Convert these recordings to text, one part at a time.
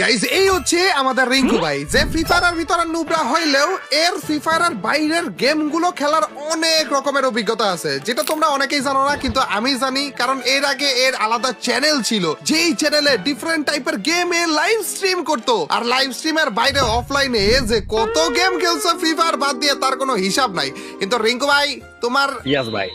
Guys এই হচ্ছে আমাদের রিঙ্কু ভাই, যে ফ্রি ফায়ারের ভিতরে নুবরা হইলেও এর ফ্রি ফায়ারের বাইরের গেমগুলো খেলার অনেক রকমের অভিজ্ঞতা আছে, যেটা তোমরা অনেকেই জানো না, কিন্তু আমি জানি। কারণ এর আগে এর আলাদা চ্যানেল ছিল, যেই চ্যানেলে ডিফারেন্ট টাইপের গেম এ লাইভ স্ট্রিম করতো। আর লাইভ স্ট্রিমের বাইরে অফলাইনে যে কত গেম খেলছে ফ্রি ফায়ার বাদ দিয়ে তার কোনো হিসাব নাই। কিন্তু রিঙ্কু ভাই তোমার ভাই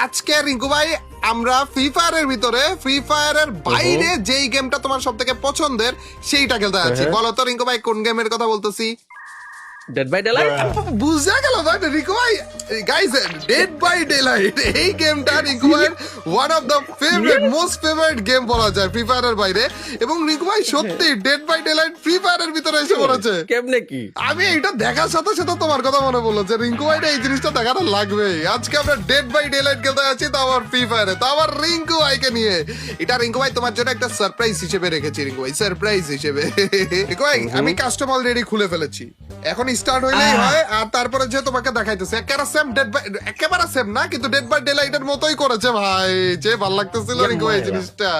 আজকে রিঙ্কু ভাই আমরা ফ্রি ফায়ারের ভিতরে ফ্রি ফায়ারের বাইরে যেই গেমটা তোমার সব থেকে পছন্দের সেইটা খেলতে যাচ্ছি। বলো তো রিঙ্কু ভাই কোন গেমের কথা বলতেছি? ডেড বাই ডেলাইট বুঝা গেল ভাই রিঙ্কু ভাই। গাইস ডেড বাই ডেলাইট এই গেমটা রিঙ্কু ভাই one of the favourite most favourite game বলা যায় ফ্রি ফায়ারের বাইরে। এবং রিঙ্কু ভাই সত্যি ডেড বাই ডেলাইট ফ্রি ফায়ারের ভিতরে এসে পড়েছে। কেমনে কি? আমি এটা দেখার সাথে সাথে তোমার কথা মনে পড়লো যে রিঙ্কু ভাই এই জিনিসটা দেখাটা লাগবে। আজকে আমরা ডেড বাই ডেলাইট খেলতে যাচ্ছি, তো আবার ফ্রি ফায়ারে, তো আবার রিঙ্কু ভাইকে নিয়ে। এটা রিঙ্কু ভাই তোমার জন্য একটা সারপ্রাইজ হিসেবে রেখেছি রিঙ্কু ভাই, সারপ্রাইজ হিসেবে। রিঙ্কু ভাই আমি কাস্টম অলরেডি খুলে ফেলেছি, এখন স্টার্ট হইলেই হয়। আর তারপরে যে তোমাকে দেখাইতেছে একেবারে সেম ডেড বাই, একেবারে সেম না কিন্তু ডেড বাই ডেলাইটের মতোই করেছে ভাই। যে ভালো লাগতেছিল রিঙ্কু ভাই জিনিসটা।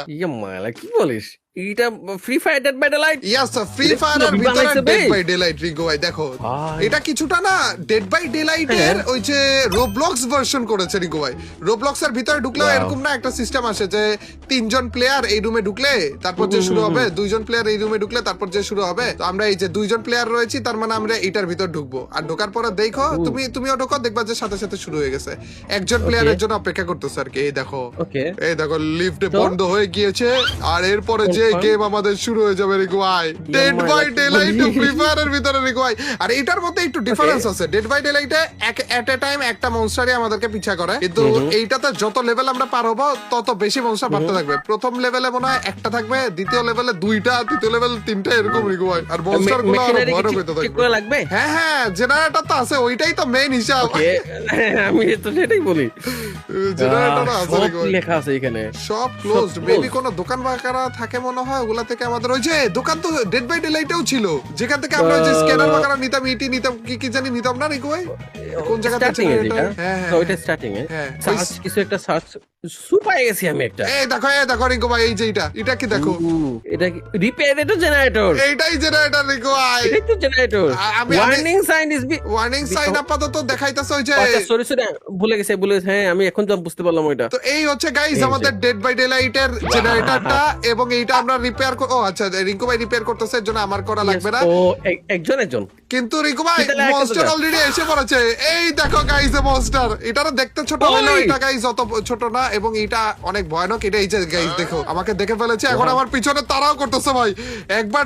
মালা কি বলিস? এটা free fire dead by daylight? Yes free ফায়ারের ভিতরে ডেড বাই ডেলাইট রিঙ্কু ভাই। দেখো এটা কিছুটা না ডেড বাই ডেলাইট এর ওই যে রোবলক্স ভার্সন করেছে রিঙ্কু ভাই। রোবলক্স এর ভিতরে ঢুকলেও এরকম না একটা সিস্টেম আসে যে তিনজন প্লেয়ার এই রুমে ঢুকলে তারপর যে শুরু হবে, দুইজন প্লেয়ার এই রুমে ঢুকলে তারপর যে শুরু হবে। তো আমরা এই যে দুইজন প্লেয়ার রয়েছি, তার মানে আমরা এটার ভিতর ঢুকবো। আর ঢোকার পরে দেখো তুমিও ঢোকো, দেখবা যে সাথে সাথে শুরু হয়ে গেছে। একজন প্লেয়ারের জন্য অপেক্ষা করতেছে আর কি। এই দেখো লিফটে বন্ধ হয়ে গিয়েছে। আর এরপরে যে গেম আমাদের শুরু হয়ে যাবে রিঙ্কু ভাই, ডেড বাই ডেলাইট ফ্রি ফায়ারের ভিতরে রিঙ্কু ভাই। আর এটার মধ্যে একটু ডিফারেন্স আছে, ডেড বাই ডেলাইটে এট এ টাইম একটা মনস্টারই আমাদেরকে পিছা করে, কিন্তু এইটাতে যত লেভেল আমরা পার হবো তত বেশি মনস্টার বাড়তে থাকবে। প্রথম লেভেলে মনে হয় একটা থাকবে, দ্বিতীয় লেভেলে দুইটা, তৃতীয় লেভেলে তিনটা, এরকম রিঙ্কু ভাই। আর মনস্টার গুলো আরো ভয়ানক হতে থাকবে। হ্যাঁ হ্যাঁ জেনারেটর তো আছে, ওইটাই তো মেইন হিসাব। আমি তো সেটাই বলি, জেনারেটর আছে রিঙ্কু ভাই, লেখা আছে এখানে সব ক্লোজড। মেবি কোন দোকান বাকারা থাকে মনে হয়, ওগুলা থেকে আমাদের ওই যে দোকান তো ডেড বাই ডেলাইটেও ছিল, যেখান থেকে আমরা যে স্ক্যানার বাকারা নিতাম, ইটি নিতাম, কি জানি নিতাম না রিঙ্কু ভাই। কোন জায়গাতে ছিল এটা? হ্যাঁ হ্যাঁ ওইটা স্টার্টিং এ সার্চ কিছু একটা সার্চ সুপার গেছি আমি একটা। এই দেখো রিঙ্কু ভাই, এই যে এটা কি দেখো, এটা কি রিপেয়ারেটর জেনারেটর? এইটাই জেনারেটর রিঙ্কু ভাই, এটাই তো generator. Warning sign is warning sign আপাতত দেখাইতাছে ওই যে। সরি ভুলে গেছে হ্যাঁ আমি এখন তো বুঝতে পারলাম ওইটা। তো এই হচ্ছে গাইস আমাদের ডেড বাই ডেলাইটের জেনারেটরটা, এবং এইটা আমরা রিপেয়ার ও আচ্ছা রিঙ্কু ভাই রিপেয়ার করতেছে, এর জন্য আমার করা লাগবে না। ও একজন কিন্তু রিঙ্কু ভাই মনস্টার অলরেডি এসে পড়েছে। এই দেখো গাইস মনস্টার, এটা দেখতে ছোট হলেও এটা গাইস অত ছোট না, এবং এটা অনেক ভয়ানক। এটা এই যে গাইস দেখো আমাকে দেখে ফেলেছে, এখন আমার পিছনে তাড়াও করতেছে ভাই। একবার